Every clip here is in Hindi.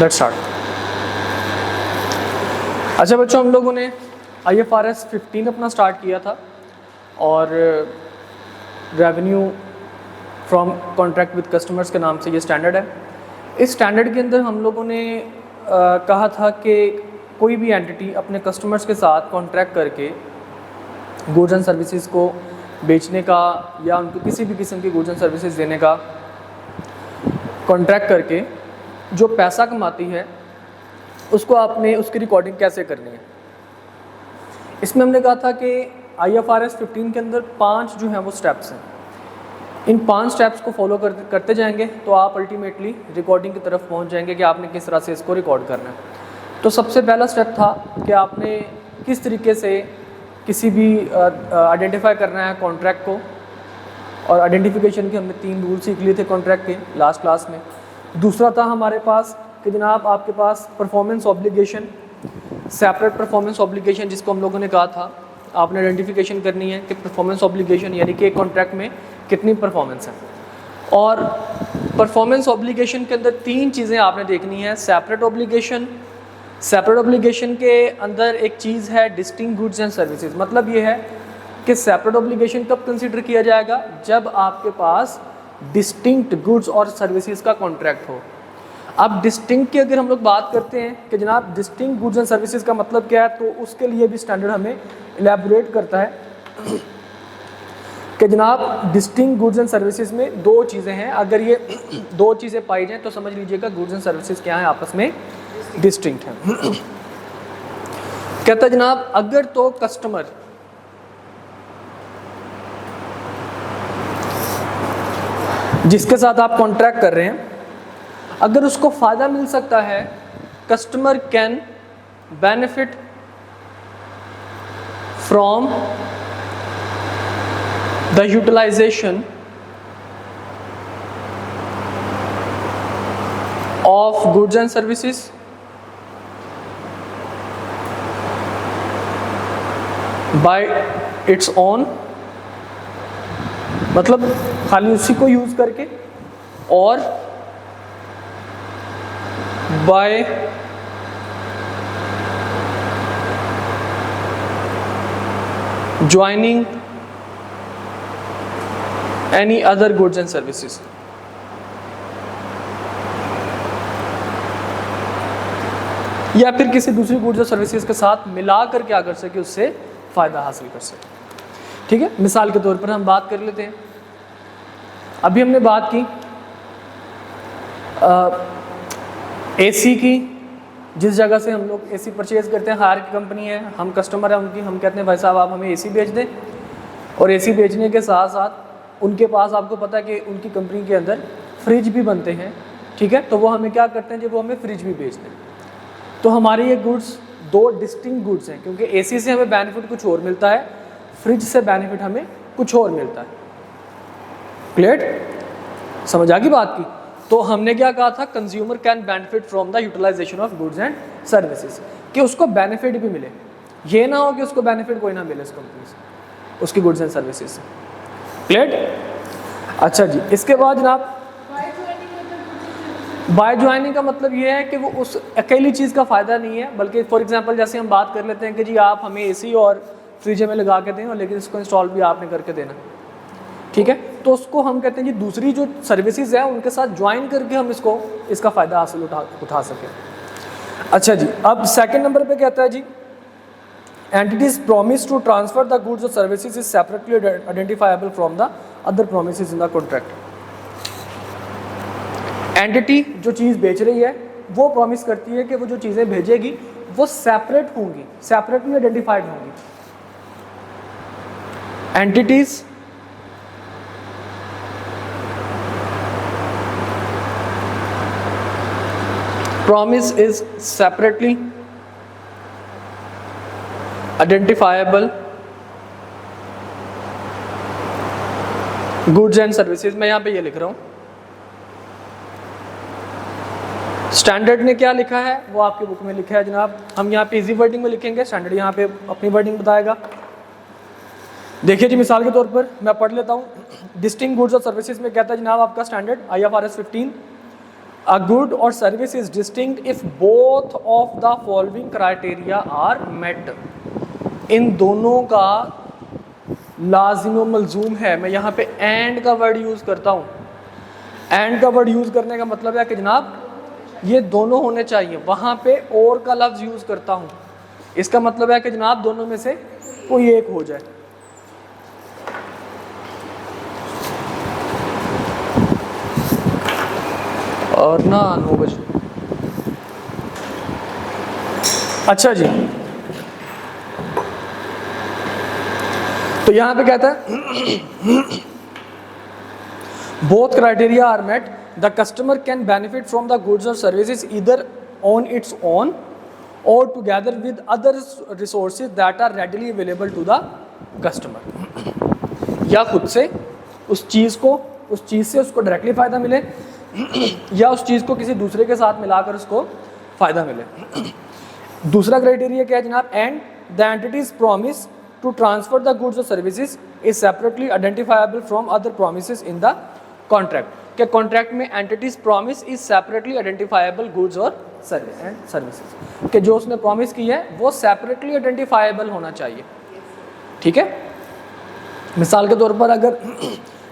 Let's start. अच्छा बच्चों, हम लोगों ने IFRS 15 अपना स्टार्ट किया था और revenue from contract with customers के नाम से ये स्टैंडर्ड है। इस स्टैंडर्ड के अंदर हम लोगों ने कहा था कि कोई भी एंटिटी अपने कस्टमर्स के साथ कॉन्ट्रैक्ट करके गुड्स एंड सर्विसेज को बेचने का या उनको किसी भी किस्म की गुड्स एंड सर्विसेज देने का कॉन्ट्रैक्ट करके जो पैसा कमाती है उसको आपने उसकी रिकॉर्डिंग कैसे करनी है। इसमें हमने कहा था कि IFRS 15 के अंदर 5 जो हैं वो स्टेप्स हैं। इन 5 स्टेप्स को फॉलो करते जाएंगे तो आप अल्टीमेटली रिकॉर्डिंग की तरफ पहुंच जाएंगे कि आपने किस तरह से इसको रिकॉर्ड करना है। तो सबसे पहला स्टेप था कि आपने किस तरीके से किसी भी आइडेंटिफाई करना है कॉन्ट्रैक्ट को, और आइडेंटिफिकेशन के हमने 3 रूल सीख लिए थे कॉन्ट्रैक्ट के लास्ट क्लास में। दूसरा था हमारे पास कि जनाब आपके पास performance obligation, separate performance obligation जिसको हम लोगों ने कहा था आपने आइडेंटिफिकेशन करनी है कि परफॉर्मेंस ऑब्लिगेशन यानी कि एक कॉन्ट्रैक्ट में कितनी परफॉर्मेंस है। और परफॉर्मेंस ऑब्लिगेशन के अंदर 3 चीज़ें आपने देखनी है। सेपरेट ऑब्लिगेशन के अंदर एक चीज़ है डिस्टिंक्ट गुड्स एंड सर्विसेज। मतलब ये है कि सेपरेट ऑब्लिगेशन कब कंसीडर किया जाएगा, जब आपके पास डिस्टिंक्ट गुड्स और सर्विसेज का कॉन्ट्रैक्ट हो। अब डिस्टिंक्ट की अगर हम लोग बात करते हैं कि जनाब डिस्टिंक्ट गुड्स एंड सर्विसेज का मतलब क्या है, तो उसके लिए भी स्टैंडर्ड हमें इलेबोरेट करता है कि जनाब डिस्टिंक्ट गुड्स एंड सर्विसेज में 2 चीज़ें हैं। अगर ये 2 चीज़ें पाई जाएँ तो समझ लीजिएगा गुड्स एंड सर्विसेज क्या है, आपस में डिस्टिंक्ट है। कहता है जनाब अगर तो कस्टमर जिसके साथ आप कॉन्ट्रैक्ट कर रहे हैं अगर उसको फ़ायदा मिल सकता है, customer can benefit from the utilization of goods and services by its own, मतलब खाली उसी को यूज करके, और by joining any other goods and services. या फिर किसी दूसरी गुड्स और सर्विसेज के साथ मिला कर क्या कर सके, उससे फ़ायदा हासिल कर सके। ठीक है, मिसाल के तौर पर हम बात कर लेते हैं। अभी हमने बात की AC की, जिस जगह से हम लोग AC परचेज़ करते हैं, हायर की कंपनी है, हम कस्टमर हैं उनकी, हम कहते हैं भाई साहब आप हमें AC बेच दें, और AC बेचने के साथ साथ उनके पास आपको पता है कि उनकी कंपनी के अंदर फ्रिज भी बनते हैं। ठीक है, तो वो हमें क्या करते हैं, जब वो हमें फ्रिज भी बेचते हैं तो हमारे ये गुड्स 2 डिस्टिंक्ट गुड्स हैं, क्योंकि AC से हमें बेनिफिट कुछ और मिलता है, फ्रिज से बेनिफिट हमें कुछ और मिलता है। क्लियर, समझ आ गई बात की। तो हमने क्या कहा था, consumer can benefit from the utilization of goods and services, कि उसको बेनिफिट भी मिले, ये ना हो कि उसको बेनिफिट कोई ना मिले इस कंपनी से, उसकी गुड्स एंड सर्विसेज से। क्लियर। अच्छा जी, इसके बाद जनाब बाय ज्वाइनिंग का मतलब ये है कि वो उस अकेली चीज़ का फ़ायदा नहीं है, बल्कि फॉर एग्जांपल जैसे हम बात कर लेते हैं कि जी आप हमें AC और फ्रिज में लगा के दें, और लेकिन इसको इंस्टॉल भी आपने करके देना। ठीक है, तो उसको हम कहते हैं जी दूसरी जो सर्विसेज है उनके साथ ज्वाइन करके हम इसका फ़ायदा हासिल उठा सकें। अच्छा जी, अब सेकंड नंबर पे कहता है जी entity's promise to transfer the goods और services is separately identifiable from the other promises in the contract. Entity जो चीज़ बेच रही है वो प्रॉमिस करती है कि वो जो चीज़ें भेजेगी वो सेपरेट होंगी, सेपरेटली आइडेंटिफाइड होंगी। Entities promise is separately identifiable goods and services। मैं यहाँ पे ये लिख रहा हूँ, स्टैंडर्ड ने क्या लिखा है वो आपकी बुक में लिखा है जनाब। हम यहाँ पे इजी वर्डिंग में लिखेंगे, स्टैंडर्ड यहाँ पे अपनी वर्डिंग बताएगा। देखिए जी, मिसाल के तौर पर मैं पढ़ लेता हूँ। डिस्टिंक्ट गुड्स और सर्विसेज में कहता है जनाब आपका स्टैंडर्ड IFRS 15 अ गुड और service is distinct if both of the following criteria are met. इन दोनों का लाजिम व मलजूम है। मैं यहाँ पे एंड का वर्ड यूज़ करता हूँ। एंड का वर्ड यूज़ करने का मतलब है कि जनाब ये दोनों होने चाहिए। वहाँ पे और का लफ्ज़ यूज़ करता हूँ, इसका मतलब है कि जनाब दोनों में से कोई एक हो जाए। और ना 9 बजे। अच्छा जी, तो यहाँ पे कहता है both criteria are met, the customer can benefit from the goods और services either on its own और together with other resources that are readily available to the customer. या खुद से उस चीज़ से उसको डायरेक्टली फ़ायदा मिले या उस चीज़ को किसी दूसरे के साथ मिलाकर उसको फ़ायदा मिले। दूसरा क्राइटेरिया क्या है जनाब? And the entity's promise to transfer the goods और services is separately identifiable from other promises in the contract. क्या कॉन्ट्रैक्ट में entity's promise is separately identifiable goods और सर्विसेज कि जो उसने प्रॉमिस की है वो सेपरेटली आइडेंटिफाइबल होना चाहिए। ठीक है, मिसाल के तौर पर अगर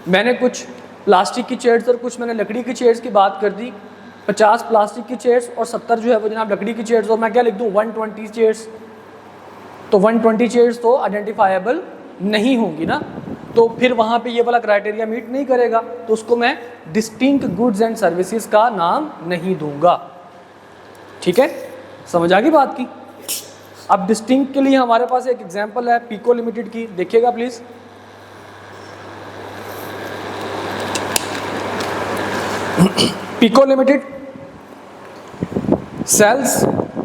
मैंने कुछ प्लास्टिक की चेयर्स और कुछ मैंने लकड़ी की चेयर्स की बात कर दी, 50 प्लास्टिक की चेयर्स और 70 जो है वो जनाब लकड़ी की चेयर्स, और मैं क्या लिख दूँ 120 चेयर्स, तो 120 चेयर्स तो आइडेंटिफाइबल नहीं होंगी ना, तो फिर वहाँ पे ये वाला क्राइटेरिया मीट नहीं करेगा, तो उसको मैं डिस्टिंक्ट गुड्स एंड सर्विसेज का नाम नहीं दूंगा। ठीक है, समझ आ गई बात की। अब डिस्टिंक्ट के लिए हमारे पास एक एग्जांपल है पीको लिमिटेड की, देखिएगा please. Pico limited sells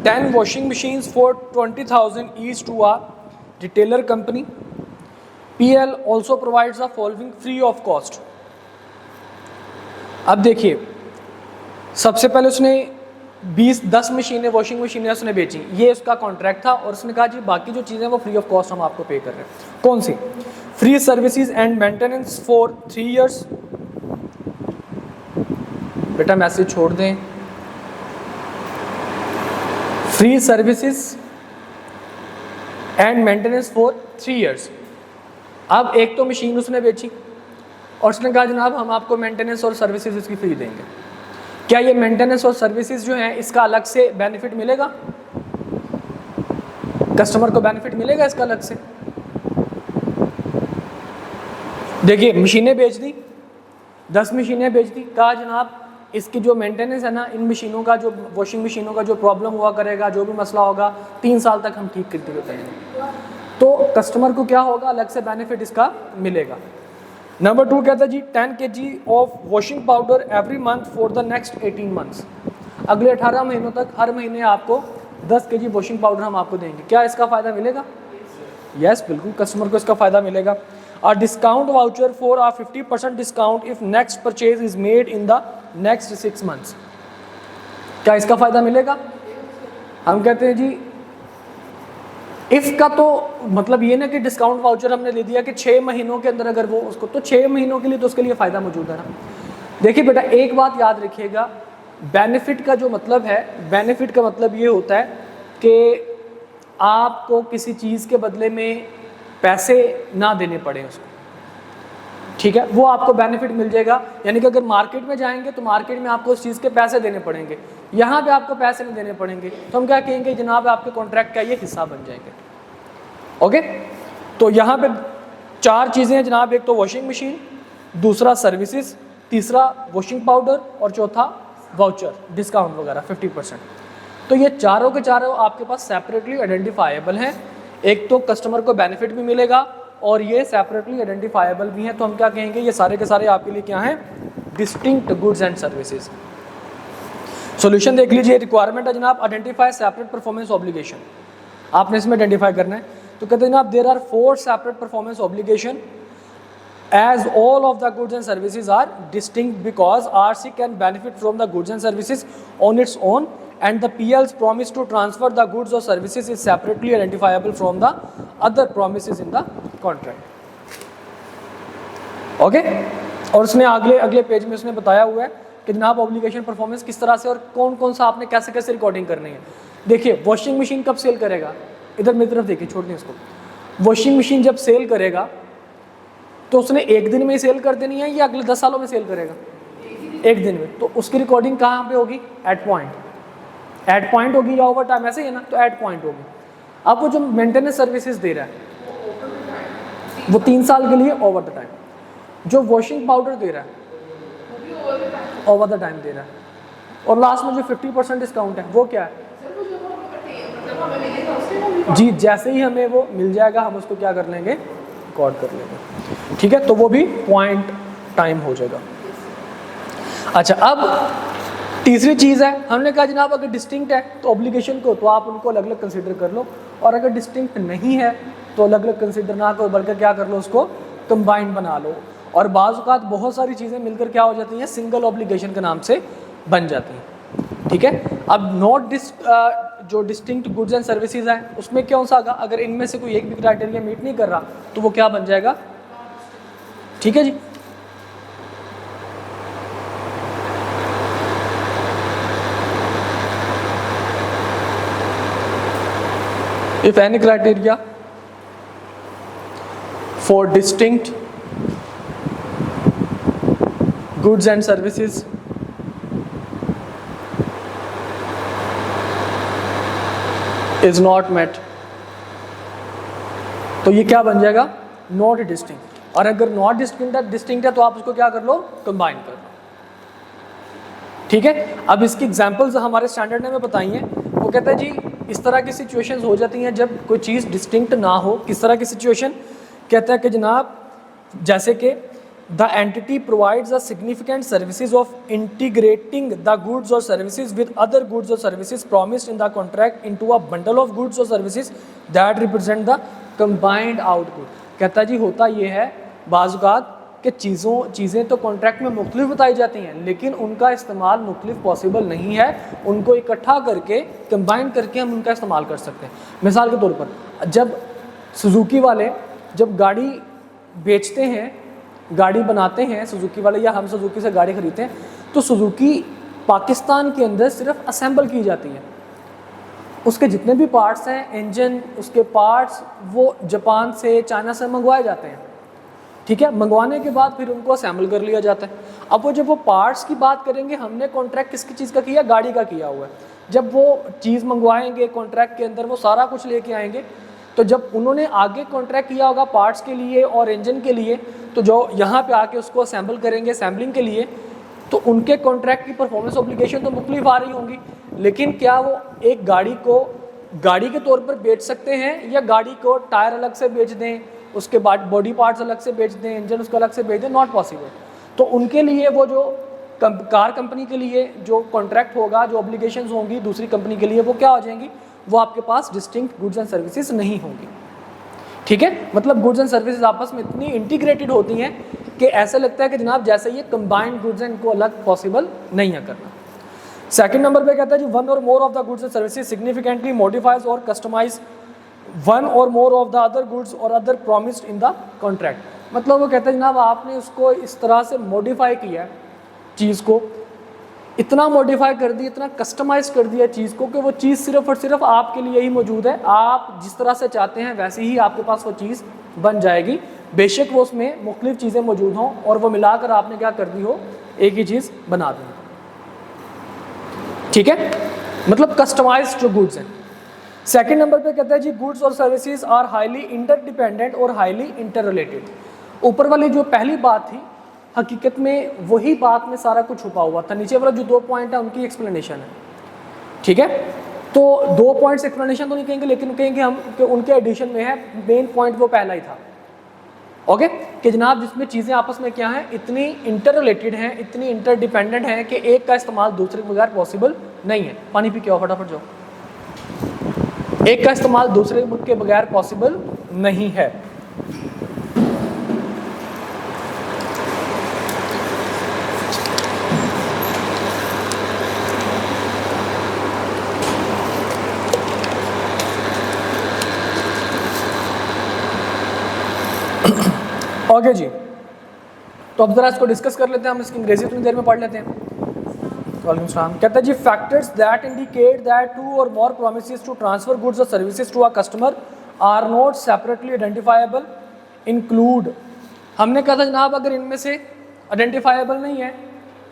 10 washing machines for 20,000 each to a retailer company. PL also provides the following free of cost. अब देखिए, सबसे पहले उसने 10 मशीनें वॉशिंग मशीनें उसने बेची, ये उसका कॉन्ट्रैक्ट था, और उसने कहा जी बाकी जो चीज़ें वो फ्री ऑफ कॉस्ट हम आपको पे कर रहे हैं। कौन सी? Free services and maintenance for 3 years। बेटा मैसेज छोड़ दें। Free services and maintenance for 3 years। अब एक तो मशीन उसने बेची और उसने कहा जनाब हम आपको मेंटेनेंस और सर्विसेज इसकी फ्री देंगे। क्या ये मेंटेनेंस और सर्विसेज जो हैं इसका अलग से बेनिफिट मिलेगा? कस्टमर को बेनिफिट मिलेगा इसका अलग से? देखिए, मशीनें बेच दी, 10 मशीनें बेच दी, कहा जनाब इसकी जो मेंटेनेंस है ना, इन मशीनों का जो वॉशिंग मशीनों का जो प्रॉब्लम हुआ करेगा, जो भी मसला होगा 3 साल तक हम ठीक करते हुए करेंगे, तो कस्टमर को क्या होगा अलग से बेनिफिट इसका मिलेगा। नंबर 2 कहता है जी 10 kg of washing powder every month for the next 18 months। अगले 18 महीनों तक हर महीने आपको 10 kg वॉशिंग पाउडर हम आपको देंगे। क्या इसका फ़ायदा मिलेगा? यस, बिल्कुल कस्टमर को इसका फ़ायदा मिलेगा। A discount voucher for a 50% discount if next purchase is made in the next 6 months। क्या इसका फ़ायदा मिलेगा? हम कहते हैं जी इफ़ का तो मतलब ये ना कि डिस्काउंट वाउचर हमने ले दिया कि 6 महीनों के अंदर अगर वो उसको, तो 6 महीनों के लिए तो उसके लिए फ़ायदा मौजूद है ना। देखिए बेटा एक बात याद रखिएगा, बेनिफिट का जो मतलब है, बेनिफिट का मतलब ये होता है कि आपको किसी चीज़ के बदले में पैसे ना देने पड़े उसको। ठीक है, वो आपको बेनिफिट मिल जाएगा। यानी कि अगर मार्केट में जाएंगे तो मार्केट में आपको उस चीज़ के पैसे देने पड़ेंगे, यहाँ पे आपको पैसे नहीं देने पड़ेंगे, तो हम क्या कहेंगे जनाब आपके कॉन्ट्रैक्ट का ये हिस्सा बन जाएंगे। ओके, तो यहाँ पे 4 चीज़ें हैं जनाब, एक तो वॉशिंग मशीन, दूसरा सर्विसेज, तीसरा वॉशिंग पाउडर और चौथा वाउचर डिस्काउंट वगैरह 50%। तो ये चारों के चारों आपके पास सेपरेटली आइडेंटिफाइबल हैं। एक तो कस्टमर को बेनिफिट भी मिलेगा और ये सेपरेटली आइडेंटिफाइबल भी हैं, तो हम क्या कहेंगे ये सारे के सारे आपके लिए क्या हैं? Distinct goods and services. Solution देख लीजिए, रिक्वायरमेंट है जनाब आइडेंटिफाई सेपरेट परफॉर्मेंस ऑब्लिगेशन। आपने इसमें आइडेंटिफाई करना है, तो कहते हैं जनाब there are 4 separate performance obligation as all of the goods and services are distinct because RC can benefit from the goods and services on its own and the PL's promise to transfer the goods or services is separately identifiable from the other promises in the contract। Okay, और उसने अगले पेज में उसने बताया हुआ है कि जनाब ऑब्लिगेशन परफॉर्मेंस किस तरह से और कौन कौन सा आपने कैसे कैसे रिकॉर्डिंग करनी है। देखिए वॉशिंग मशीन कब सेल करेगा, इधर मेरी तरफ देखिए, छोड़ दें इसको। वॉशिंग मशीन जब सेल करेगा तो उसने एक दिन में ही सेल कर देनी है या अगले 10 सालों में सेल करेगा? एक दिन में। तो उसकी रिकॉर्डिंग कहाँ पे होगी? Eight point. एट पॉइंट होगी या ओवर टाइम, ऐसे ही है ना, तो एट पॉइंट होगी। अब वो जो मेंटेनेंस सर्विसेज दे रहा है वो 3 साल के लिए ओवर द टाइम। जो वॉशिंग पाउडर दे रहा है ओवर द टाइम दे रहा है। और लास्ट में जो 50% डिस्काउंट है वो क्या है? जी, जैसे ही हमें वो मिल जाएगा हम उसको क्या कर लेंगे? रिकॉर्ड कर लेंगे, ठीक है। तो वो भी पॉइंट टाइम हो जाएगा। अच्छा, अब तीसरी चीज़ है, हमने कहा जनाब अगर डिस्टिंक्ट है तो ऑब्लिगेशन को तो आप उनको अलग अलग कंसिडर कर लो, और अगर डिस्टिंक्ट नहीं है तो अलग अलग कंसिडर ना करो, बल्कि क्या कर लो, उसको कंबाइंड बना लो। और बाज़ औक़ात बहुत सारी चीज़ें मिलकर क्या हो जाती हैं? सिंगल ऑब्लिगेशन के नाम से बन जाती हैं, ठीक है। अब जो डिस्टिंक्ट गुड्स एंड सर्विसेज है उसमें कौन सा आगा? अगर इनमें से कोई एक भी क्राइटेरिया मीट नहीं कर रहा तो वो क्या बन जाएगा? ठीक है जी। If any criteria for distinct goods and services is not met, तो ये क्या बन जाएगा? Not distinct. और अगर नॉट डिस्टिंक्ट है तो आप उसको क्या कर लो? कंबाइन कर लो, ठीक है। अब इसकी एग्जांपल्स हमारे स्टैंडर्ड ने हमें बताई हैं। वो कहता है जी इस तरह की सिचुएशंस हो जाती हैं जब कोई चीज़ डिस्टिंक्ट ना हो। किस तरह की सिचुएशन? कहता है कि जनाब जैसे कि the entity provides a significant services of integrating the goods और सर्विसेज विद अदर गुड्स और services promised in the contract into a bundle of goods और services that represent the combined output. कहता है जी होता ये है बाज़ औक़ात कि चीज़ें तो कॉन्ट्रैक्ट में मुख्तलिफ बताई जाती हैं लेकिन उनका इस्तेमाल मुख्तलिफ पॉसिबल नहीं है। उनको इकट्ठा करके कंबाइन करके हम उनका इस्तेमाल कर सकते हैं। मिसाल के तौर पर जब सुजुकी वाले जब गाड़ी बेचते हैं, गाड़ी बनाते हैं सुजुकी वाले, या हम सुजुकी से गाड़ी खरीदते हैं, तो सुजुकी पाकिस्तान के अंदर सिर्फ असेंबल की जाती है। उसके जितने भी पार्ट्स हैं, इंजन, उसके पार्ट्स, वो जापान से, चाइना से मंगवाए जाते हैं, ठीक है। मंगवाने के बाद फिर उनको असेंबल कर लिया जाता है। अब वो जब वो पार्ट्स की बात करेंगे, हमने कॉन्ट्रैक्ट किसकी चीज़ का किया? गाड़ी का किया हुआ है। जब वो चीज़ मंगवाएंगे कॉन्ट्रैक्ट के अंदर, वो सारा कुछ लेके आएंगे, तो जब उन्होंने आगे कॉन्ट्रैक्ट किया होगा पार्ट्स के लिए और इंजन के लिए, तो जो यहाँ पे आके उसको असेंबल करेंगे असेंबलिंग के लिए, तो उनके कॉन्ट्रैक्ट की परफॉर्मेंस ऑब्लिगेशन तो मुख्तलिफ आ रही होंगी। लेकिन क्या वो एक गाड़ी को गाड़ी के तौर पर बेच सकते हैं, या गाड़ी को टायर अलग से बेच दें, उसके बाद बॉडी पार्ट्स अलग से बेच दें, इंजन उसको अलग से बेच दें? Not possible. तो उनके लिए वो जो कार कंपनी के लिए जो कॉन्ट्रैक्ट होगा, जो ऑब्लिगेशंस होंगी दूसरी कंपनी के लिए, वो क्या हो जाएंगी? वो आपके पास डिस्टिंक्ट गुड्स एंड सर्विसेज नहीं होंगी, ठीक है। मतलब गुड्स एंड सर्विसेज आपस में इतनी इंटीग्रेटेड होती हैं कि ऐसा लगता है कि जनाब जैसे ये कंबाइंड गुड्स एंड को अलग पॉसिबल नहीं है करना। सेकंड नंबर पे कहता है जी वन और more of the goods and services significantly modifies और कस्टमाइज वन और more of the other goods और other promised in the contract. मतलब वो कहते हैं जनाब आपने उसको इस तरह से मॉडिफाई किया है, चीज़ को इतना मॉडिफाई कर दिया, इतना कस्टमाइज कर दिया चीज़ को कि वो चीज़ सिर्फ और सिर्फ आपके लिए ही मौजूद है। आप जिस तरह से चाहते हैं वैसे ही आपके पास वो चीज़ बन जाएगी, बेशक वो उसमें मुख्तलिफ चीज़ें मौजूद हों और वो मिलाकर आपने क्या कर दी हो, एक ही चीज़ बना दी, ठीक है। मतलब कस्टमाइज्ड जो गुड्स हैं। सेकंड नंबर पे कहता है जी गुड्स और सर्विसेज आर हाईली इंटरडिपेंडेंट और हाईली इंटर रिलेटेड। ऊपर वाली जो पहली बात थी हकीकत में वही बात में सारा कुछ छुपा हुआ था। नीचे वाला जो 2 पॉइंट है उनकी एक्सप्लेनेशन है, ठीक है। तो 2 पॉइंट्स एक्सप्लेनेशन तो नहीं कहेंगे, लेकिन कहेंगे हम कि उनके एडिशन में है। मेन पॉइंट वो पहला ही था, ओके, कि जनाब जिसमें चीज़ें आपस में क्या हैं, इतनी इंटर रिलेटेड हैं, इतनी इंटरडिपेंडेंट हैं कि एक का इस्तेमाल दूसरे के बगैर पॉसिबल नहीं है। पानी पी के आओ फटाफट जाओ। एक का इस्तेमाल दूसरे के बगैर पॉसिबल नहीं है। ओके जी, तो अब जरा इसको डिस्कस कर लेते हैं। हम इसकी अंग्रेजी इतनी देर में पढ़ लेते हैं। वालेकुम सलाम। कहता है जी factors that indicate that two और more promises to transfer goods और services to a customer are not separately identifiable include. हमने कहा था जनाब अगर इनमें से आइडेंटिफाइबल नहीं है,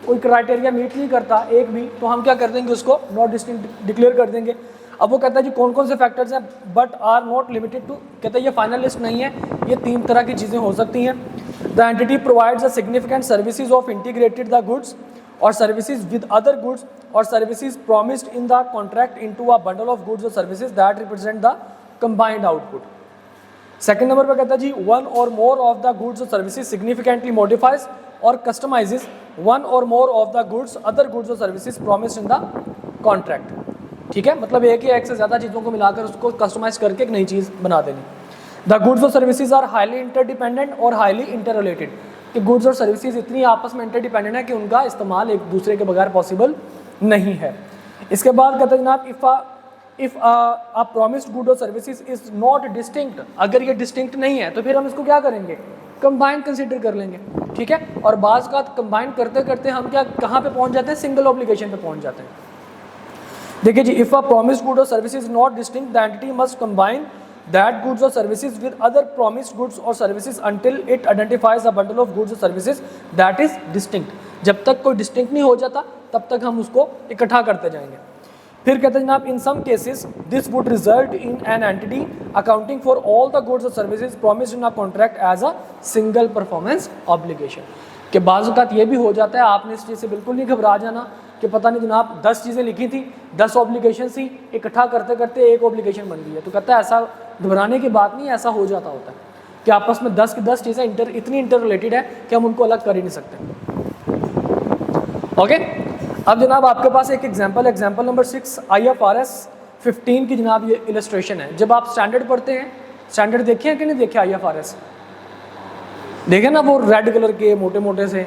कोई क्राइटेरिया मीट नहीं करता एक भी, तो हम क्या कर देंगे, उसको नॉट डिस्टिंक्ट डिक्लेयर कर देंगे। अब वो कहता है जी कौन कौन से फैक्टर्स हैं, but are not limited to, कहता है ये फाइनल लिस्ट नहीं है, ये 3 तरह की चीज़ें हो सकती हैं। The entity provides a significant services of integrated the goods और सर्विसेज विद अदर गुड्स और services promised in the contract into a bundle of goods और services that represent the combined output. Second number पर कहता है जी वन और मोर ऑफ द गुड्स और सर्विसेज सिग्निफिकेंटली मॉडिफाइज और कस्टमाइजेज वन और more of the goods other goods और services promised in the contract. ठीक है, मतलब एक या एक से ज़्यादा चीज़ों को मिलाकर उसको कस्टमाइज करके एक नई चीज़ बना देनी। द गुड्स और सर्विसेज आर हाईली इंटरडिपेंडेंट और हाईली इंटररिलेटेड, कि गुड्स और सर्विसेज इतनी आपस में इंटरडिपेंडेंट है कि उनका इस्तेमाल एक दूसरे के बगैर पॉसिबल नहीं है। इसके बाद कहते हैं जनाब इफ़ अ प्रॉमिस्ड गुड और सर्विसेज इज नॉट डिस्टिंक्ट, अगर ये डिस्टिंक्ट नहीं है तो फिर हम इसको क्या करेंगे, कंबाइंड कंसीडर कर लेंगे। ठीक है, और बाज़ का कंबाइंड करते करते हम क्या कहाँ पे पहुँच जाते हैं, सिंगल ऑब्लिगेशन पे पहुँच जाते हैं। देखिए जी, इफ़ अ प्रॉमिस्ड गुड और services is not distinct the entity must combine that goods और services with other promised goods और services until it identifies a bundle of goods और सर्विसेज दैट इज डिस्टिंक्ट। जब तक कोई डिस्टिंक्ट नहीं हो जाता तब तक हम उसको इकट्ठा करते जाएंगे। फिर कहते हैं जनाब in some cases this would result in an entity accounting for all the goods और services promised in a contract as a single performance obligation. के बाज़ औक़ात ये भी हो जाता है, आपने इस चीज़ से बिल्कुल नहीं घबरा जाना कि पता नहीं जनाब 10 चीज़ें लिखी थी, 10 ऑब्लिगेशन थी, इकट्ठा करते करते एक ऑब्लिगेशन बन गई है। तो कहता है ऐसा घबराने की बात नहीं, ऐसा हो जाता होता है कि आपस में 10 की 10 चीज़ें इतनी इंटर रिलेटेड है कि हम उनको अलग कर ही नहीं सकते। ओके, अब जनाब आपके पास एक एग्जाम्पल नंबर 6 IFRS 15 की जनाब ये इलस्ट्रेशन है। जब आप स्टैंडर्ड पढ़ते हैं, स्टैंडर्ड देखे हैं कि नहीं देखे, IFRS देखे ना, वो रेड कलर के मोटे मोटे से,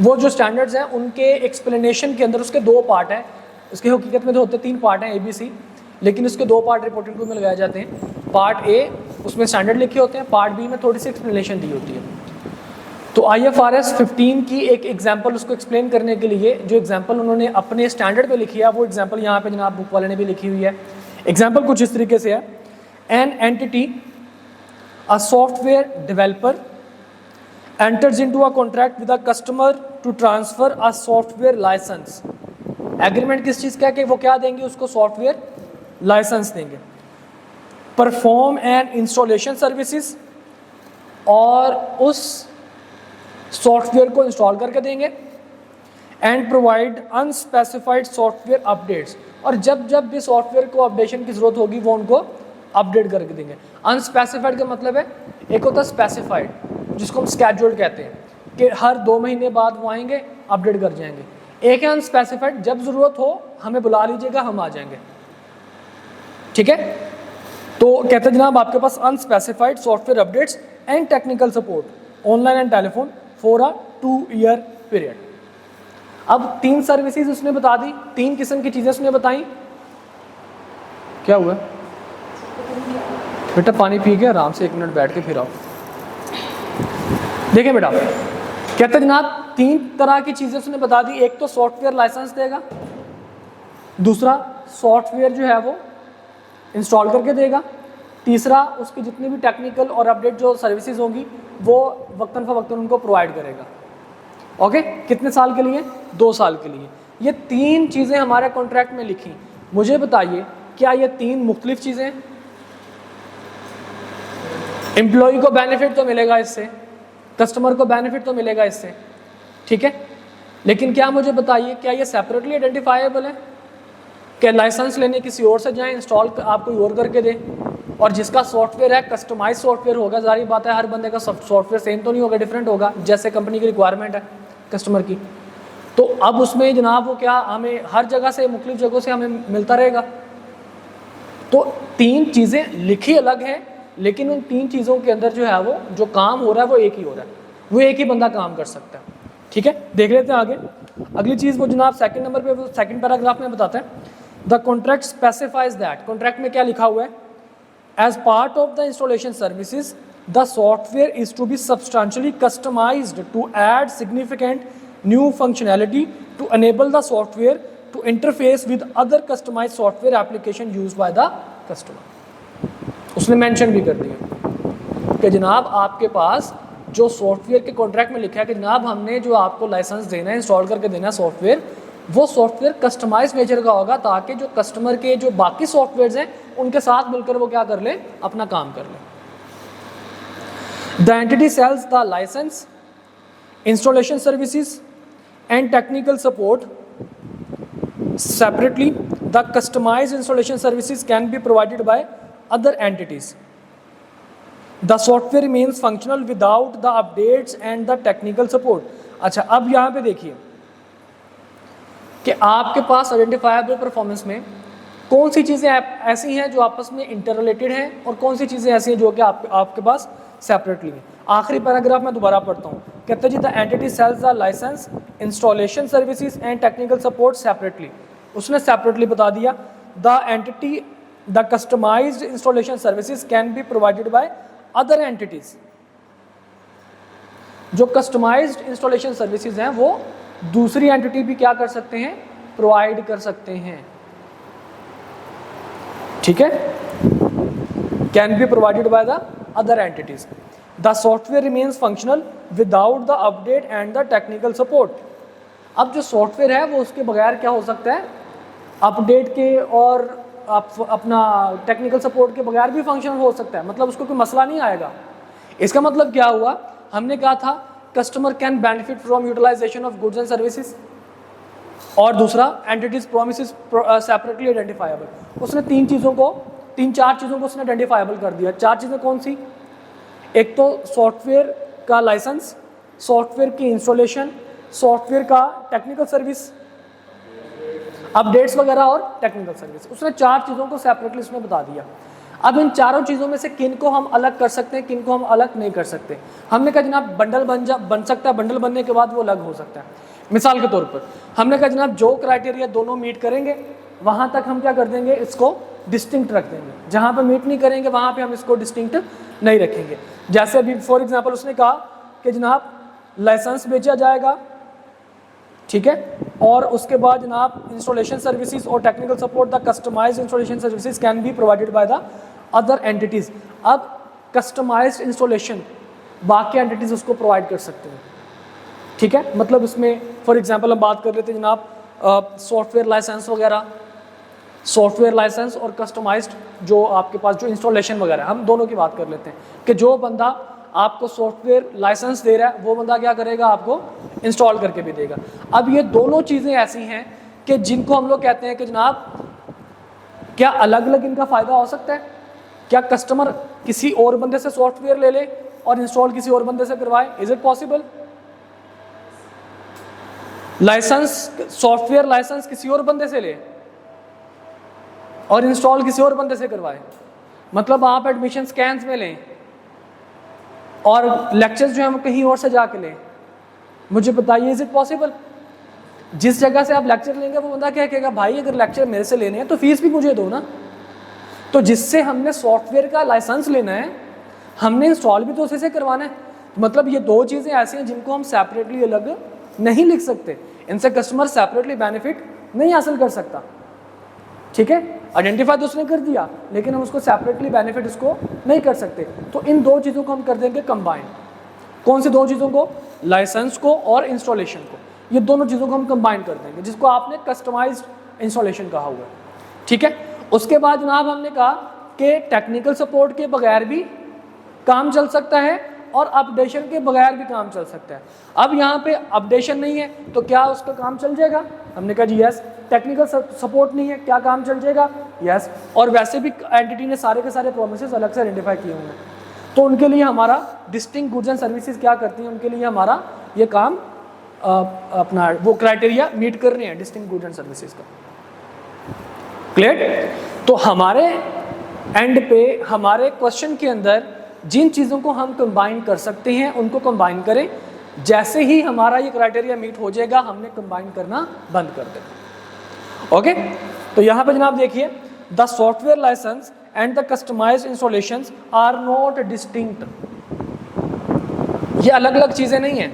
वो जो स्टैंडर्ड्स हैं उनके एक्सप्लेनेशन के अंदर उसके 2 पार्ट हैं। उसके हकीकत में तो होते 3 पार्ट हैं ABC, लेकिन उसके 2 पार्ट रिपोर्टिंग टू में लगाए जाते हैं। पार्ट A उसमें स्टैंडर्ड लिखे होते हैं, पार्ट B में थोड़ी सी एक्सप्लेनेशन दी होती है। तो IFRS 15 की एक एग्जांपल उसको एक्सप्लेन करने के लिए जो एग्जांपल उन्होंने अपने स्टैंडर्ड पे लिखी है, वो एग्जांपल यहाँ पे जनाब बुक वाले ने भी लिखी हुई है। एग्जांपल कुछ इस तरीके से है, an entity a software developer enters into a contract with a customer to transfer a software license। Agreement किस चीज़ का है कि वो क्या देंगे, उसको सॉफ्टवेयर लाइसेंस देंगे। परफॉर्म एंड इंस्टॉलेशन सर्विसेज, और उस सॉफ्टवेयर को इंस्टॉल करके देंगे। And provide unspecified software updates, और जब जब भी सॉफ्टवेयर को अपडेशन की ज़रूरत होगी वो उनको अपडेट करके देंगे। अनस्पेसिफाइड का मतलब है, एक होता है स्पेसिफाइड जिसको हम स्केड्यूल्ड कहते हैं कि हर 2 महीने बाद वो आएंगे अपडेट कर जाएंगे। एक है अनस्पेसिफाइड, जब ज़रूरत हो हमें बुला लीजिएगा हम आ जाएंगे। ठीक है, तो कहते हैं जनाब आपके पास unspecified software updates and technical support online and telephone for a 2 year period. अब 3 सर्विसेज उसने बता दी, 3 किस्म की चीज़ें उसने बताई। क्या हुआ बेटा, पानी पी के आराम से 1 मिनट बैठ के फिर आओ। देखिए बेटा, कहते जनाब 3 तरह की चीज़ें उसने बता दी। एक तो सॉफ्टवेयर लाइसेंस देगा, दूसरा सॉफ्टवेयर जो है वो इंस्टॉल करके देगा, तीसरा उसकी जितनी भी टेक्निकल और अपडेट जो सर्विसेज होंगी वो वक्तन फ़वक्तन उनको प्रोवाइड करेगा। ओके, कितने साल के लिए, 2 साल के लिए। ये 3 चीज़ें हमारे कॉन्ट्रैक्ट में लिखी। मुझे बताइए क्या ये 3 मुख्तलिफ चीज़ें हैं? एम्प्लॉय को बेनिफिट तो मिलेगा इससे, कस्टमर को बेनिफिट तो मिलेगा इससे, ठीक है, लेकिन क्या मुझे बताइए क्या ये सेपरेटली आइडेंटिफाइबल है? क्या लाइसेंस लेने किसी और से जाएं, इंस्टॉल आप कोई और करके दें, और जिसका सॉफ्टवेयर है कस्टमाइज सॉफ्टवेयर होगा, जारी बात है हर बंदे का सॉफ्टवेयर सेम तो नहीं होगा, डिफरेंट होगा, जैसे कंपनी की रिक्वायरमेंट है कस्टमर की। तो अब उसमें जनाब वो क्या हमें हर जगह से मुख्तलिफ जगहों से हमें मिलता रहेगा। तो 3 चीज़ें लिखी अलग हैं, लेकिन उन 3 चीज़ों के अंदर जो है वो जो काम हो रहा है वो एक ही हो रहा है, वो एक ही बंदा काम कर सकता है। ठीक है, देख लेते हैं आगे। अगली चीज़ वो जनाब 2nd नंबर पे, वो 2nd पैराग्राफ में बताते हैं, the contract specifies that, contract में क्या लिखा हुआ है, as part of the installation services the software is to be substantially customized to add significant new functionality to enable the software to interface with other customized software application used by the customer. उसने मेंशन भी कर दिया कि जनाब आपके पास जो सॉफ्टवेयर के कॉन्ट्रैक्ट में लिखा है कि जनाब हमने जो आपको लाइसेंस देना है, इंस्टॉल करके देना है सॉफ्टवेयर, वो सॉफ्टवेयर कस्टमाइज नेचर का होगा ताकि जो कस्टमर के जो बाकी सॉफ्टवेयर्स हैं उनके साथ मिलकर वो क्या कर ले, अपना काम कर ले। The entity sells the licence, installation services and technical support separately. The customised installation services can be provided by other entities. The software remains functional without the updates and the technical support. अच्छा, अब यहाँ पे देखिए कि आपके पास आइडेंटिफायबल परफॉर्मेंस में कौन सी चीज़ें ऐसी हैं जो आपस में इंटर रिलेटेड हैं और कौन सी चीज़ें ऐसी हैं जो कि आपके पास सेपरेटली हैं। आखिरी पैराग्राफ में दोबारा पढ़ता हूँ, कहते जी the entity sells the licence, installation services and technical support separately. उसने सेपरेटली बता दिया। The entity the customised installation services can be provided by other entities. जो कस्टमाइज्ड इंस्टॉलेशन सर्विसेज हैं वो दूसरी एंटिटी भी क्या कर सकते हैं, प्रोवाइड कर सकते हैं। ठीक है, can be provided by the other entities. The software remains functional without the update and the technical support. अब जो सॉफ्टवेयर है वो उसके बगैर क्या हो सकता है, अपडेट के और अपना टेक्निकल सपोर्ट के बगैर भी फंक्शनल हो सकता है, मतलब उसको कोई मसला नहीं आएगा। इसका मतलब क्या हुआ, हमने कहा था customer can benefit from utilization of goods and services, और दूसरा एंटिटीज प्रोमिसेस सेपरेटली आइडेंटिफाइबल। उसने तीन चार चीज़ों को उसने आइडेंटिफाइबल कर दिया। चार चीज़ें कौन सी, एक तो सॉफ्टवेयर का लाइसेंस, सॉफ्टवेयर की इंस्टॉलेशन, सॉफ्टवेयर का टेक्निकल सर्विस, अपडेट्स वगैरह और टेक्निकल सर्विस। उसने चार चीज़ों को सेपरेटली उसने बता दिया। अब इन चारों चीज़ों में से किन को हम अलग कर सकते हैं, किन को हम अलग नहीं कर सकते। हमने कहा जनाब बंडल बन सकता है, बंडल बनने के बाद वो अलग हो सकता है। मिसाल के तौर पर हमने कहा जनाब जो क्राइटेरिया दोनों मीट करेंगे वहाँ तक हम क्या कर देंगे, इसको डिस्टिंक्ट रख देंगे। जहाँ पर मीट नहीं करेंगे वहाँ पर हम इसको डिस्टिंक्ट नहीं रखेंगे। जैसे अभी फॉर एग्जाम्पल उसने कहा कि जनाब लाइसेंस बेचा जाएगा, ठीक है, और उसके बाद जनाब इंस्टॉलेशन सर्विसेज और technical support the customised installation services can be provided by the other entities. अब कस्टमाइज्ड इंस्टॉलेशन बाकी एंटिटीज उसको प्रोवाइड कर सकते हैं। ठीक है, मतलब इसमें फॉर एग्जांपल हम बात कर लेते हैं जनाब सॉफ्टवेयर लाइसेंस वगैरह, सॉफ्टवेयर लाइसेंस और कस्टमाइज्ड जो आपके पास जो इंस्टॉलेशन वगैरह, हम दोनों की बात कर लेते हैं कि जो बंदा आपको सॉफ्टवेयर लाइसेंस दे रहा है वो बंदा क्या करेगा, आपको इंस्टॉल करके भी देगा। अब ये दोनों चीज़ें ऐसी हैं कि जिनको हम लोग कहते हैं कि जनाब क्या अलग अलग इनका फ़ायदा हो सकता है। क्या कस्टमर किसी और बंदे से सॉफ्टवेयर ले ले और इंस्टॉल किसी और बंदे से करवाए, is it possible. License, software license किसी और बंदे से ले और इंस्टॉल किसी और बंदे से करवाए, मतलब आप एडमिशन स्कैन्स में लें और लेक्चर्स जो है वो कहीं और से जाके लें। मुझे बताइए इज इट पॉसिबल। जिस जगह से आप लेक्चर लेंगे वो बंदा क्या कहेगा, भाई अगर लेक्चर मेरे से लेने हैं तो फीस भी मुझे दो ना। तो जिससे हमने सॉफ्टवेयर का लाइसेंस लेना है हमने इंस्टॉल भी तो उसी से करवाना है। मतलब ये दो चीज़ें ऐसी हैं जिनको हम सेपरेटली अलग नहीं लिख सकते, इनसे कस्टमर सेपरेटली बेनिफिट नहीं हासिल कर सकता। ठीक है, आइडेंटिफाई तो उसने कर दिया लेकिन हम उसको सेपरेटली बेनिफिट उसको नहीं कर सकते। तो इन दो चीज़ों को हम कर देंगे कंबाइन। कौन सी दो चीज़ों को, लाइसेंस को और इंस्टॉलेशन को, ये दोनों चीज़ों को हम कंबाइन कर देंगे, जिसको आपने कस्टमाइज्ड इंस्टॉलेशन कहा हुआ है। ठीक है, उसके बाद जनाब हमने कहा कि टेक्निकल सपोर्ट के बगैर भी काम चल सकता है और अपडेशन के बगैर भी काम चल सकता है। अब यहाँ पे अपडेशन नहीं है तो क्या उसका काम चल जाएगा, हमने कहा जी यस। टेक्निकल सपोर्ट नहीं है, क्या काम चल जाएगा, यस। और वैसे भी एंटिटी ने सारे के सारे प्रोमिसेस अलग से आइडेंटिफाई किए हुए हैं, तो उनके लिए हमारा डिस्टिंक्ट गुड्स एंड सर्विसेज क्या करती हैं, उनके लिए हमारा ये काम अपना वो क्राइटेरिया मीट कर रहे हैं डिस्टिंक्ट गुड्स एंड सर्विसेज का। क्लियर। तो हमारे एंड पे हमारे क्वेश्चन के अंदर जिन चीज़ों को हम कंबाइन कर सकते हैं उनको कंबाइन करें। जैसे ही हमारा ये क्राइटेरिया मीट हो जाएगा हमने कंबाइन करना बंद कर देना। ओके, तो यहाँ पे जनाब देखिए, the software license and the customized installations are not distinct. ये अलग अलग चीज़ें नहीं हैं।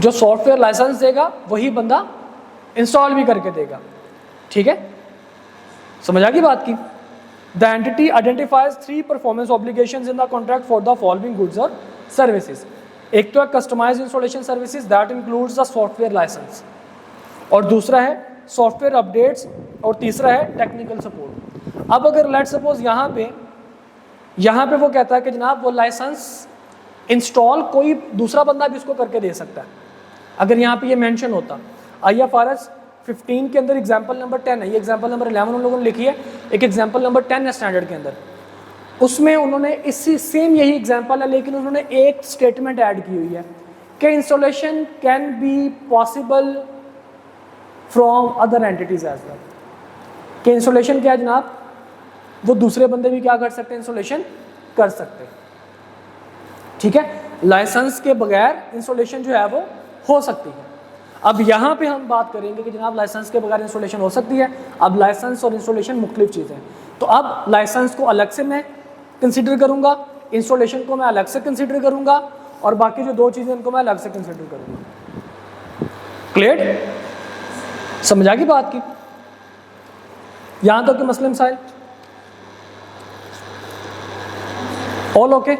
जो सॉफ्टवेयर लाइसेंस देगा वही बंदा इंस्टॉल भी करके देगा। ठीक है, समझ आ गई बात की। The entity identifies 3 performance obligations in the contract for the following goods और सर्विसेज। एक तो है customized installation services that includes the software license, और दूसरा है सॉफ्टवेयर अपडेट्स, और तीसरा है टेक्निकल सपोर्ट। अब अगर लेट सपोज यहाँ पे वो कहता है कि जनाब वो लाइसेंस इंस्टॉल कोई दूसरा बंदा भी उसको करके दे सकता है, अगर यहाँ पे ये मेंशन होता। IFRS 15 के अंदर एग्जाम्पल नंबर 10 है, ये एग्जाम्पल नंबर 11 उन लोगों ने लिखी है, एक एग्जाम्पल नंबर 10 है स्टैंडर्ड के अंदर, उसमें उन्होंने इसी सेम यही एग्जाम्पल है, लेकिन उन्होंने एक स्टेटमेंट ऐड की हुई है कि installation can be possible from other entities as well. कि इंस्टॉलेशन क्या है जनाब, वो दूसरे बंदे भी क्या कर सकते हैं, इंस्टॉलेशन कर सकते हैं। ठीक है, लाइसेंस के बगैर इंस्टॉलेशन जो है वो हो सकती है। अब यहाँ पे हम बात करेंगे कि जनाब लाइसेंस के बगैर इंस्टॉलेशन हो सकती है। अब लाइसेंस और इंस्टॉलेशन मुख्तलिफ चीज़ें, तो अब लाइसेंस को अलग से मैं कंसिडर करूँगा, इंस्टॉलेशन को मैं अलग से कंसिडर करूँगा, और बाकी जो 2 चीज़ें उनको मैं अलग से कंसिडर करूँगा। क्लियर, समझ आ गई बात की? यहाँ तक कि मसले मसाइल ऑल ओके?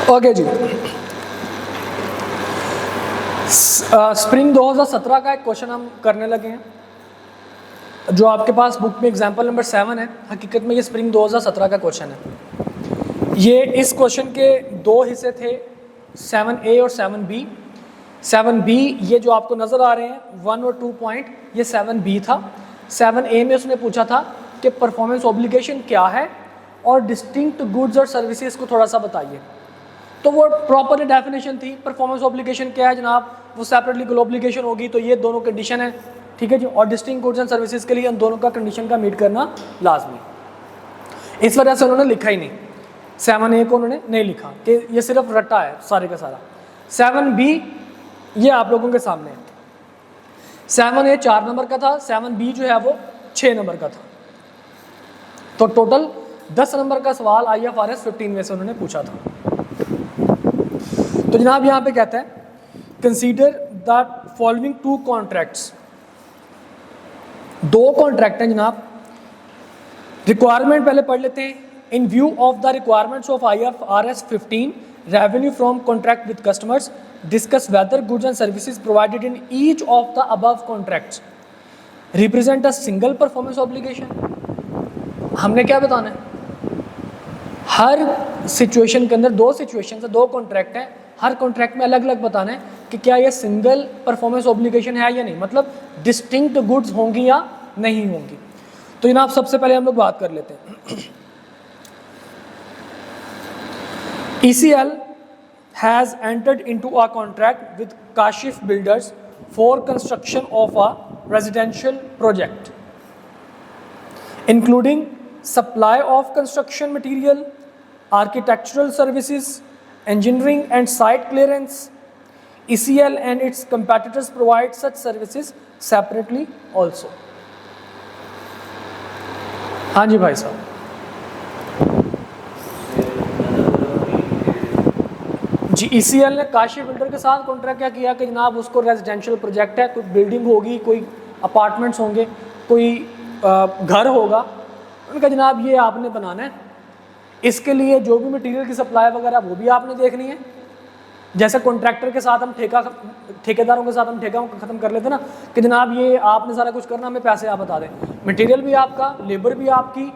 ओके जी, स्प्रिंग 2017 का एक क्वेश्चन हम करने लगे हैं, जो आपके पास बुक में एग्जाम्पल नंबर 7 है। हकीकत में ये स्प्रिंग 2017 का क्वेश्चन है। ये इस क्वेश्चन के 2 हिस्से थे, 7A और 7B। 7B ये जो आपको नज़र आ रहे हैं 1 और 2 पॉइंट, ये 7B था। 7A में उसने पूछा था कि परफॉर्मेंस ऑब्लिगेशन क्या है और डिस्टिंक्ट गुड्स और सर्विसेज को थोड़ा सा बताइए। तो वो प्रॉपर डेफिनेशन थी। परफॉर्मेंस ऑब्लिगेशन क्या है जनाब, वो सेपरेटली लीगल ऑब्लिगेशन होगी, तो ये दोनों कंडीशन है। ठीक है जी, और डिस्टिंक्ट गुड्स एंड सर्विसेज के लिए उन दोनों का कंडीशन का मीट करना लाजमी। इस वजह से उन्होंने लिखा ही नहीं, 7A को उन्होंने नहीं लिखा कि ये सिर्फ रट्टा है सारे का सारा। 7B ये आप लोगों के सामने है। 7A 4 नंबर का था, 7B जो है वो 6 नंबर का था। तो टोटल 10 नंबर का सवाल IFRS 15 में से उन्होंने पूछा था। तो जनाब यहाँ पे कहता है consider the following 2 contracts. 2 contract हैं जनाब। रिक्वायरमेंट पहले पढ़ लेते हैं। इन view of the requirements of IFRS 15 revenue from contract with customers discuss whether goods and services provided in each of the above contracts represent a single performance obligation. हमने क्या बताना है, हर सिचुएशन के अंदर 2 सिचुएशन है, 2 कॉन्ट्रैक्ट हैं, हर कॉन्ट्रैक्ट में अलग अलग बताना है कि क्या ये सिंगल परफॉर्मेंस ऑब्लिगेशन है या नहीं, मतलब डिस्टिंक्ट गुड्स होंगी या नहीं होंगी। तो जनाब सबसे पहले हम लोग बात कर लेते हैं। ECL has entered into a contract with Kashif Builders for construction of a residential project, including supply of construction material, architectural services, engineering and site clearance. ECL and its competitors provide such services separately also. हाँ जी भाई साहब, जी ECL ने काशी बिल्डर के साथ कॉन्ट्रैक्ट क्या किया कि जनाब उसको रेजिडेंशियल प्रोजेक्ट है, कोई बिल्डिंग होगी, कोई अपार्टमेंट्स होंगे, कोई घर होगा, उनका जनाब ये आपने बनाना है। इसके लिए जो भी मटेरियल की सप्लाई वगैरह वो भी आपने देखनी है। जैसे कॉन्ट्रैक्टर के साथ हम ठेकेदारों के साथ हम ठेका ख़त्म कर लेते ना कि जनाब ये आपने सारा कुछ करना, हमें पैसे आप बता दें। मटेरियल भी आपका, लेबर भी आपकी,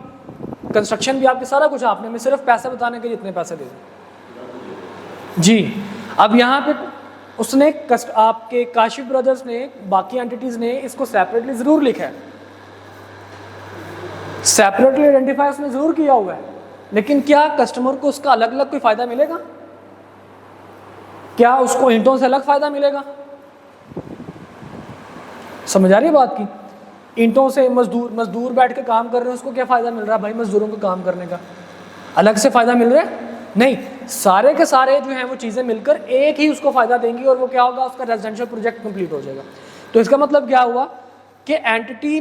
कंस्ट्रक्शन भी आपकी, सारा कुछ आपने, हमें सिर्फ पैसे बताने के जितने पैसे दे दें जी। अब यहाँ पे उसने आपके काशिफ ब्रदर्स ने, बाकी एंटिटीज़ ने इसको सेपरेटली ज़रूर लिखा है, सेपरेटली आइडेंटिफाई उसने ज़रूर किया हुआ है, लेकिन क्या कस्टमर को उसका अलग अलग कोई फ़ायदा मिलेगा? क्या उसको ईंटों से अलग फ़ायदा मिलेगा? समझ आ रही है बात की? ईंटों से मजदूर बैठ के काम कर रहे हैं, उसको क्या फ़ायदा मिल रहा है भाई? मजदूरों को काम करने का अलग से फ़ायदा मिल रहा है? नहीं, सारे के सारे जो हैं वो चीज़ें मिलकर एक ही उसको फ़ायदा देंगी और वो क्या होगा, उसका रेजिडेंशियल प्रोजेक्ट कंप्लीट हो जाएगा। तो इसका मतलब क्या हुआ कि एंटिटी